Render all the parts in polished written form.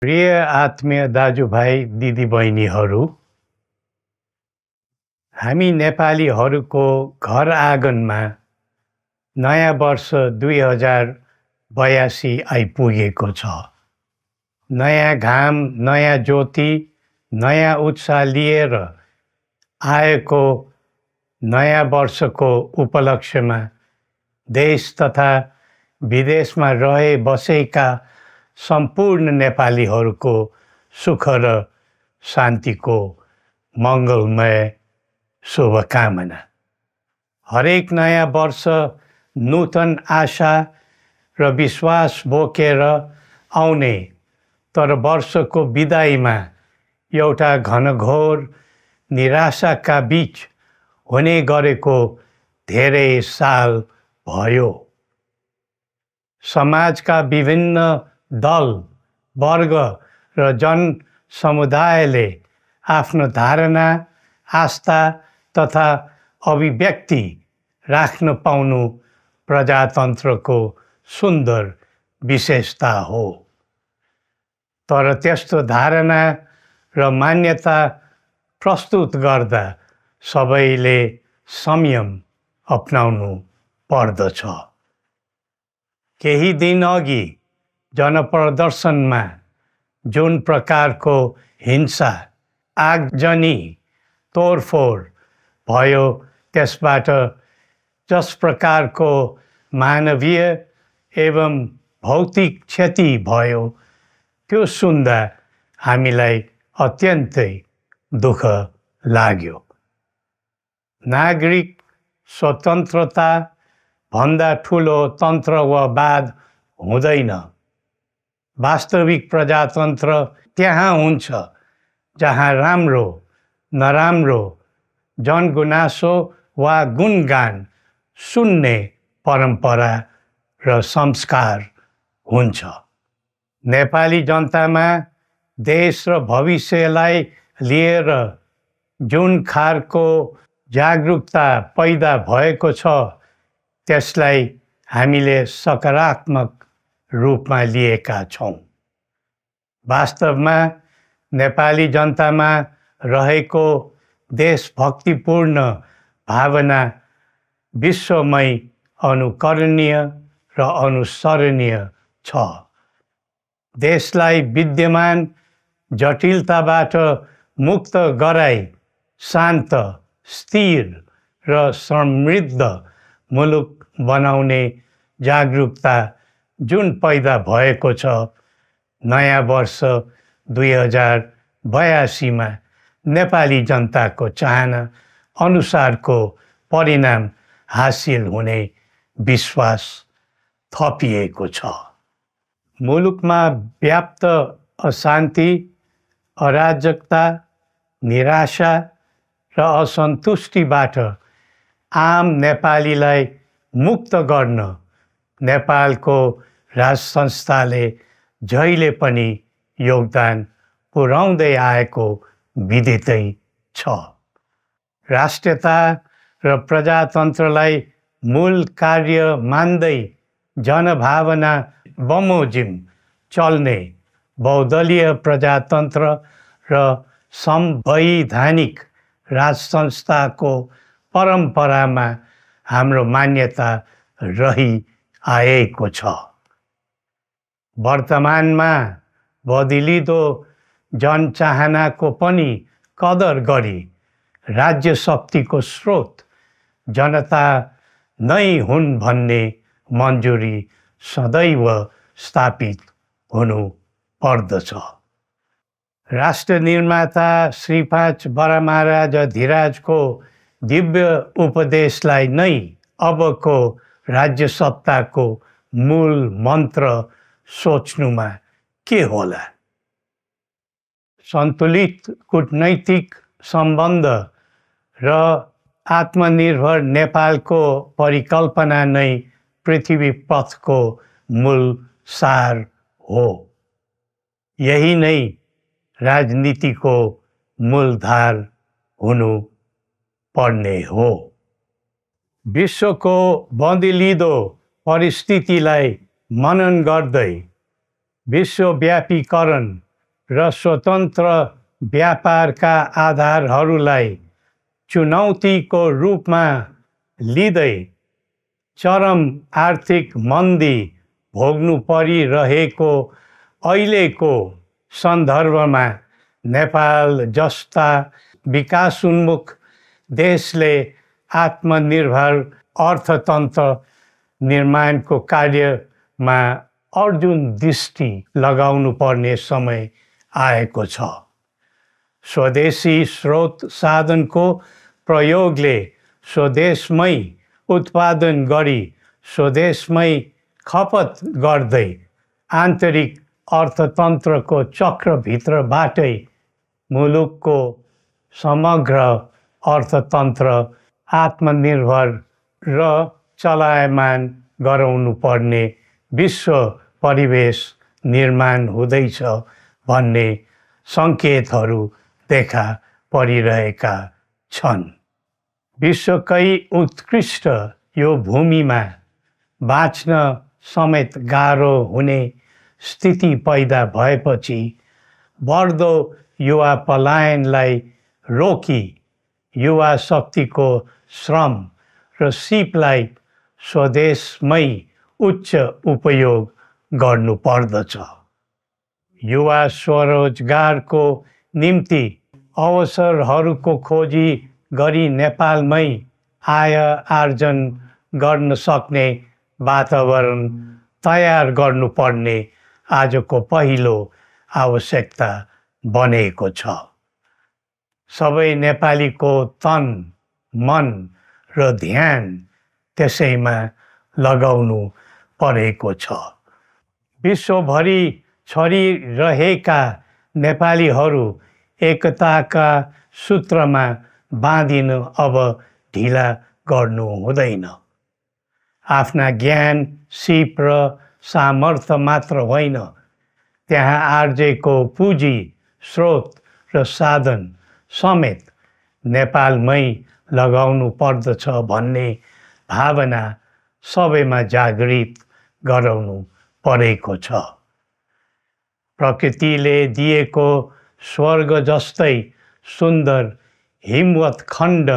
प्रिय आत्मीय दाजुभाइ दिदीबहिनीहरू, हामी नेपालीहरूको घर आँगनमा नयाँ वर्ष 2082 आइपुगेको छ। नयाँ घाम, नयाँ ज्योति, नयाँ उत्साह लिएर आएको नयाँ वर्षको उपलक्ष्यमा देश तथा विदेशमा रहे बसेका सम्पूर्ण नेपालीहरूको सुख र शान्तिको मङ्गलमय शुभकामना। हरेक नयाँ वर्ष नूतन आशा र विश्वास बोकेर आउने, तर वर्षको बिदाईमा एउटा घनघोर निराशाका बीच हुने गरेको धेरै साल भयो। समाजका विभिन्न दल, वर्ग र जन समुदायले आफ्नो धारणा, आस्था तथा अभिव्यक्ति राख्न पाउनु प्रजातन्त्रको सुन्दर विशेषता हो। तर त्यस्तो धारणा र मान्यता प्रस्तुत गर्दा सबैले संयम अपनाउनु पर्दछ। केही दिन अघि जनप्रदर्शनमा जुन प्रकारको हिंसा, आगजनी, तोडफोड भयो, त्यसबाट जस प्रकारको मानवीय एवं भौतिक क्षति भयो, त्यो सुन्दा हामीलाई अत्यन्तै दुःख लाग्यो। नागरिक स्वतन्त्रता भन्दा ठुलो तन्त्र वा वाद हुँदैन। वास्तविक प्रजातन्त्र त्यहाँ हुन्छ जहाँ राम्रो, नराम्रो, जनगुनासो वा गुणगान सुन्ने परम्परा र संस्कार हुन्छ। नेपाली जनतामा देश र भविष्यलाई लिएर जुन खालको जागरुकता पैदा भएको छ, त्यसलाई हामीले सकारात्मक रूपमा लिएका छौँ। वास्तवमा नेपाली जनतामा रहेको देशभक्तिपूर्ण भावना विश्वमै अनुकरणीय र अनुसरणीय छ। देशलाई विद्यमान जटिलताबाट मुक्त गराई शान्त, स्थिर र समृद्ध मुलुक बनाउने जागरुकता जुन पैदा भएको छ, नयाँ वर्ष 2082 मा नेपाली जनताको चाहना अनुसारको परिणाम हासिल हुने विश्वास थपिएको छ। मुलुकमा व्याप्त अशान्ति, अराजकता, निराशा र असन्तुष्टिबाट आम नेपालीलाई मुक्त गर्न नेपालको राज संस्थाले जहिले पनि योगदान पुर्याउँदै आएको विदितै छ। राष्ट्रियता र प्रजातन्त्रलाई मूल कार्य मान्दै जनभावना बमोजिम चल्ने बहुदलीय प्रजातन्त्र र संवैधानिक राज संस्थाको परम्परामा हाम्रो मान्यता रही आएको छ। वर्तमानमा बदलिँदो जनचाहनाको पनि कदर गरी राज्य शक्तिको स्रोत जनता नै हुन् भन्ने मन्जुरी सदैव स्थापित हुनु पर्दछ। राष्ट्र निर्माता श्री 5 बरामहाराज धीराजको दिव्य उपदेशलाई नै अबको राज्य सत्ताको मूल मन्त्र सोच्नुमा के होला? सन्तुलित कूटनैतिक सम्बन्ध र आत्मनिर्भर नेपालको परिकल्पना नै पृथ्वी पथको मूल सार हो। यही नै राजनीतिको मूलधार हुनु पर्ने हो। विश्वको बदलिँदो परिस्थितिलाई मनन गर्दै विश्वव्यापीकरण र स्वतन्त्र व्यापारका आधारहरूलाई चुनौतीको रूपमा लिँदै चरम आर्थिक मन्दी भोग्नु परिरहेको अहिलेको सन्दर्भमा नेपाल जस्ता विकासोन्मुख देशले आत्मनिर्भर अर्थतन्त्र निर्माणको कार्यमा अर्जुन दृष्टि लगाउनु पर्ने समय आएको छ। स्वदेशी स्रोत साधनको प्रयोगले स्वदेशमै उत्पादन गरी स्वदेशमै खपत गर्दै आन्तरिक अर्थतन्त्रको चक्रभित्रबाटै मुलुकको समग्र अर्थतन्त्र आत्मनिर्भर र चलायमान गराउनु पर्ने विश्व परिवेश निर्माण हुँदैछ भन्ने सङ्केतहरू देखा परिरहेका छन्। विश्वकै उत्कृष्ट यो भूमिमा बाँच्न समेत गाह्रो हुने स्थिति पैदा भएपछि बढ्दो युवा पलायनलाई रोकी युवा शक्तिको श्रम र सिपलाई स्वदेशमै उच्च उपयोग गर्नुपर्दछ। युवा स्वरोजगारको निम्ति अवसरहरूको खोजी गरी नेपालमै आय आर्जन गर्न सक्ने वातावरण तयार गर्नुपर्ने आजको पहिलो आवश्यकता बनेको छ। सबै नेपालीको तन, मन र ध्यान त्यसैमा लगाउनु परेको छ। विश्वभरि छरिरहेका नेपालीहरू एकताका सूत्रमा बाँधिन अब ढिला गर्नु हुँदैन। आफ्ना ज्ञान, सिप र सामर्थ्य मात्र होइन, त्यहाँ आर्जेको पुँजी, स्रोत र साधन समेत नेपालमै लगाउनु पर्दछ भन्ने भावना सबैमा जागृत गराउनु परेको छ। प्रकृतिले दिएको स्वर्ग जस्तै सुन्दर हिमवत् खण्ड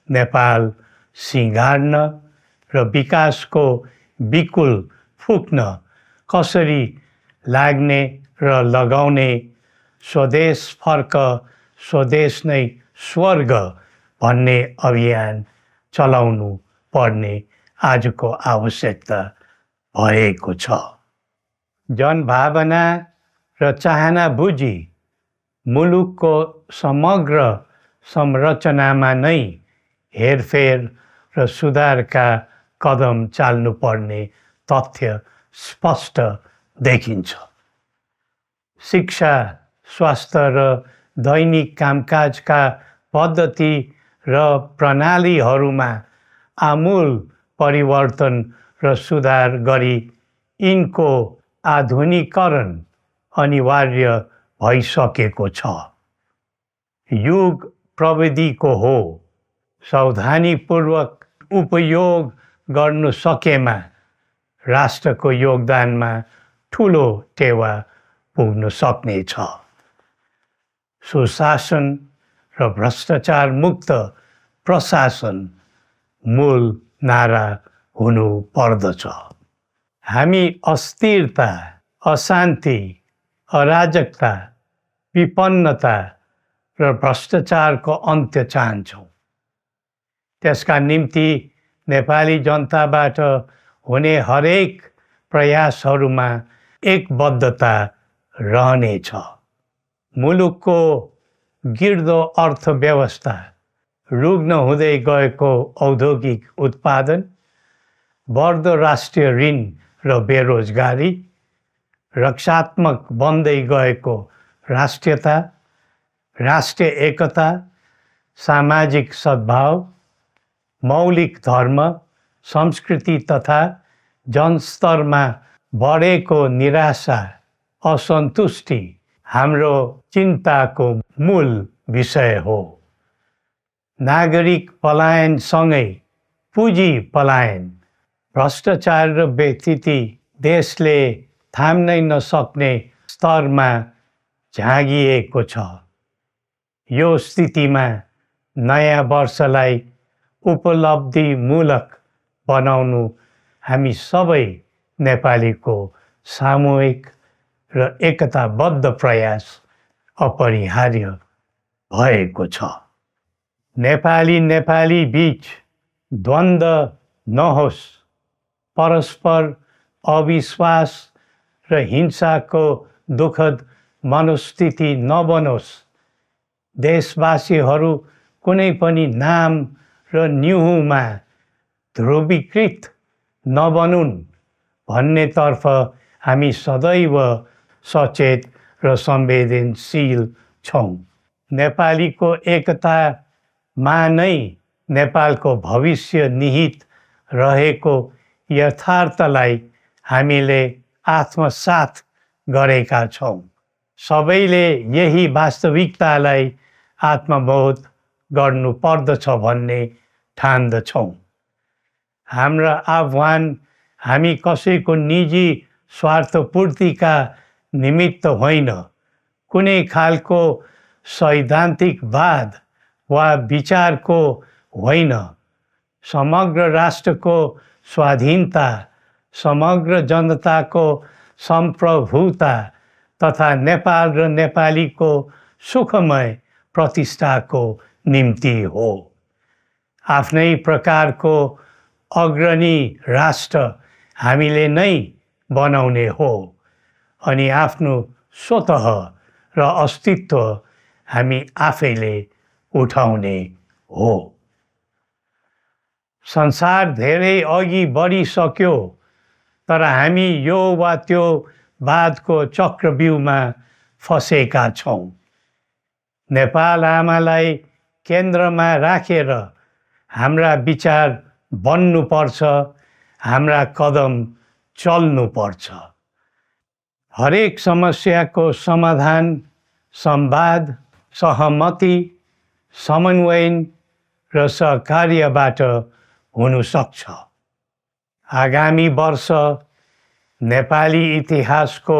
नेपाल सिँगार्न र विकासको बिकुल फुक्न कसरी लाग्ने र लगाउने स्वदेश फर्क स्वदेश नै स्वर्ग भन्ने अभियान चलाउनु पर्ने आजको आवश्यकता भएको छ। जनभावना र चाहना बुझी मुलुकको समग्र संरचनामा नै हेरफेर र सुधारका कदम चाल्नुपर्ने तथ्य स्पष्ट देखिन्छ। शिक्षा, स्वास्थ्य र दैनिक कामकाजका पद्धति र प्रणालीहरूमा आमूल परिवर्तन र सुधार गरी यिनको आधुनिकीकरण अनिवार्य भइसकेको छ। युग प्रविधिको हो, सावधानीपूर्वक उपयोग गर्नु सकेमा राष्ट्रको योगदानमा ठुलो टेवा पुग्न सक्नेछ। सुशासन र भ्रष्टाचार मुक्त प्रशासन मूल नारा हुनु पर्दछ। हामी अस्थिरता, अशान्ति, अराजकता, विपन्नता र भ्रष्टाचारको अन्त्य चाहन्छौँ। त्यसका निम्ति नेपाली जनताबाट हुने हरेक प्रयासहरूमा एकबद्धता रहनेछ। मुलुकको गिर्दो अर्थव्यवस्था, रुग्न हुँदै गएको औद्योगिक उत्पादन, बढ्दो राष्ट्रिय ऋण र बेरोजगारी, रक्षात्मक बन्दै गएको राष्ट्रियता, राष्ट्रिय एकता, सामाजिक सद्भाव, मौलिक धर्म, संस्कृति तथा जनस्तरमा बढेको निराशा, असन्तुष्टि हाम्रो चिन्ताको मूल विषय हो। नागरिक पलायनसँगै पुँजी पलायन, भ्रष्टाचार र व्यथिति देशले थाम्नै नसक्ने स्तरमा झाँगिएको छ। यो स्थितिमा नयाँ वर्षलाई उपलब्धिमूलक बनाउनु हामी सबै नेपालीको सामूहिक र एकताबद्ध प्रयास अपरिहार्य भएको छ। नेपाली बीच द्वन्द्व नहोस्, परस्पर अविश्वास र हिंसाको दुःखद मनोस्थिति नबनोस्, देशवासीहरू कुनै पनि नाम र न्युहुमा ध्रुवीकृत नबनुन् भन्नेतर्फ हामी सदैव सचेत र संवेदनशील छौँ। नेपालीको एकतामा नै नेपालको भविष्य निहित रहेको यथार्थलाई हामीले आत्मसात गरेका छौँ। सबैले यही वास्तविकतालाई आत्मबोध गर्नुपर्दछ भन्ने ठान्दछौँ। हाम्रा आह्वान हामी कसैको निजी स्वार्थपूर्तिका निमित्त होइन, कुनै खालको सैद्धान्तिकवाद वा विचारको होइन, समग्र राष्ट्रको स्वाधीनता, समग्र जनताको सम्प्रभुता तथा नेपाल र नेपालीको सुखमय प्रतिष्ठाको निम्ति हो। आफ्नै प्रकारको अग्रणी राष्ट्र हामीले नै बनाउने हो अनि आफ्नो स्वतः र अस्तित्व हामी आफैले उठाउने हो। संसार धेरै अघि बढिसक्यो, तर हामी यो वा त्यो वादको चक्रव्यूहमा फँसेका छौँ। नेपाल आमालाई केन्द्रमा राखेर हाम्रा विचार बन्नुपर्छ, हाम्रा कदम चल्नुपर्छ। हरेक समस्याको समाधान संवाद, सहमति, समन्वयन र सहकार्यबाट हुन सक्छ। आगामी वर्ष नेपाली इतिहासको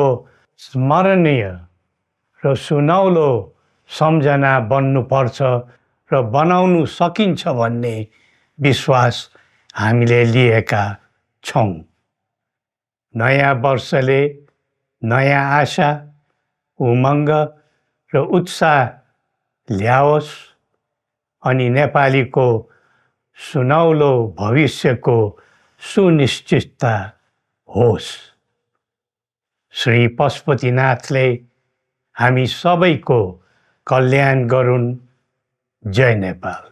स्मरणीय र सुनौलो सम्झना बन्नुपर्छ र बनाउनु सकिन्छ भन्ने विश्वास हामीले लिएका छौँ। नयाँ वर्षले नयाँ आशा, उमङ्ग र उत्साह ल्याओस् अनि नेपालीको सुनौलो भविष्यको सुनिश्चितता होस्। श्री पशुपतिनाथले हामी सबैको कल्याण गरून्। जय नेपाल।